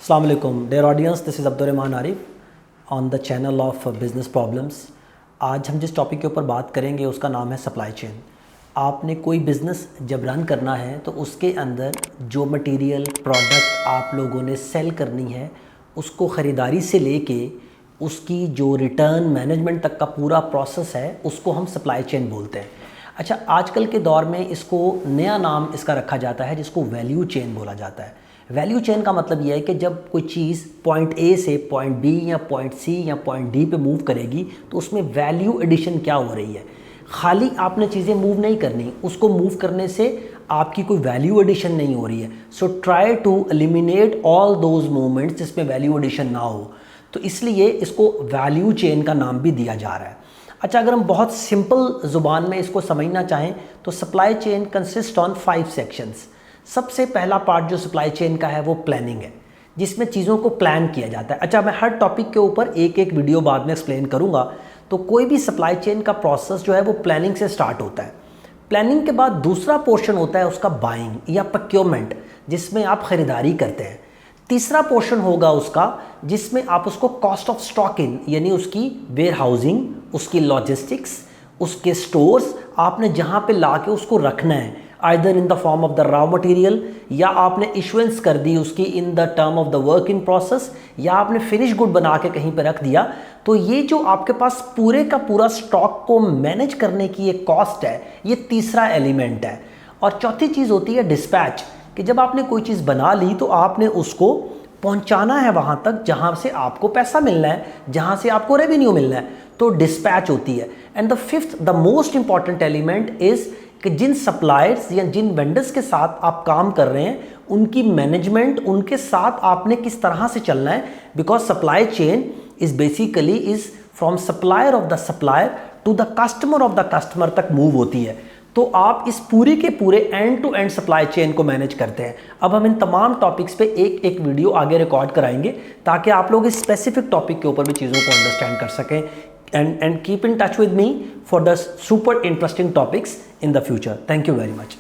अस्सलाम वालेकुम dear audience, this is Abdurrahman Arif on the channel of business problems. आज हम जिस टॉपिक के ऊपर बात करेंगे उसका नाम है सप्लाई चेन। आपने कोई बिज़नेस जब रन करना है तो उसके अंदर जो मटेरियल प्रोडक्ट आप लोगों ने सेल करनी है उसको ख़रीदारी से लेके उसकी जो रिटर्न मैनेजमेंट तक का पूरा प्रोसेस है उसको हम सप्लाई चेन बोलते हैं। अच्छा, आजकल के दौर में इसको नया नाम इसका रखा जाता है जिसको वैल्यू चेन बोला जाता है। वैल्यू चेन का मतलब यह है कि जब कोई चीज़ पॉइंट ए से पॉइंट बी या पॉइंट सी या पॉइंट डी पे मूव करेगी तो उसमें वैल्यू एडिशन क्या हो रही है। खाली आपने चीज़ें मूव नहीं करनी, उसको मूव करने से आपकी कोई वैल्यू एडिशन नहीं हो रही है। So try to eliminate all those moments जिसमें वैल्यू एडिशन ना हो, तो इसलिए इसको वैल्यू चेन का नाम भी दिया जा रहा है। अच्छा, अगर हम बहुत सिंपल ज़ुबान में इसको समझना चाहें तो supply chain consist on 5 sections. सबसे पहला पार्ट जो सप्लाई चेन का है वो प्लानिंग है, जिसमें चीज़ों को प्लान किया जाता है। अच्छा, मैं हर टॉपिक के ऊपर एक एक वीडियो बाद में एक्सप्लेन करूँगा। तो कोई भी सप्लाई चेन का प्रोसेस जो है वो प्लानिंग से स्टार्ट होता है। प्लानिंग के बाद दूसरा पोर्शन होता है उसका बाइंग या प्रोक्योरमेंट, जिसमें आप ख़रीदारी करते हैं। तीसरा पोर्शन होगा उसका जिसमें आप उसको कॉस्ट ऑफ स्टॉकिंग यानी उसकी वेयर हाउसिंग, उसकी लॉजिस्टिक्स, उसके स्टोर्स, आपने जहाँ पे ला के उसको रखना है either in the form of the raw material, या आपने इशुएंस कर दी उसकी in the term of the work in process, या आपने फिनिश गुड बना के कहीं पे रख दिया। तो ये जो आपके पास पूरे का पूरा स्टॉक को मैनेज करने की एक कॉस्ट है, ये तीसरा एलिमेंट है। और चौथी चीज़ होती है डिस्पैच, कि जब आपने कोई चीज़ बना ली तो आपने उसको पहुंचाना है वहाँ तक जहाँ से आपको पैसा मिलना है, जहाँ से आपको रेवेन्यू मिलना है, तो डिस्पैच होती है। And the fifth the most important element is कि जिन सप्लायर्स या जिन वेंडर्स के साथ आप काम कर रहे हैं उनकी मैनेजमेंट, उनके साथ आपने किस तरह से चलना है। Because supply chain is basically is from supplier of the supplier to the customer of the customer तक मूव होती है। तो आप इस पूरे के पूरे end to end supply chain को मैनेज करते हैं। अब हम इन तमाम टॉपिक्स पे एक एक वीडियो आगे रिकॉर्ड कराएंगे ताकि आप लोग इस स्पेसिफिक टॉपिक के ऊपर भी चीज़ों को अंडरस्टैंड कर सकें। And keep in touch with me for the super interesting topics in the future. Thank you very much.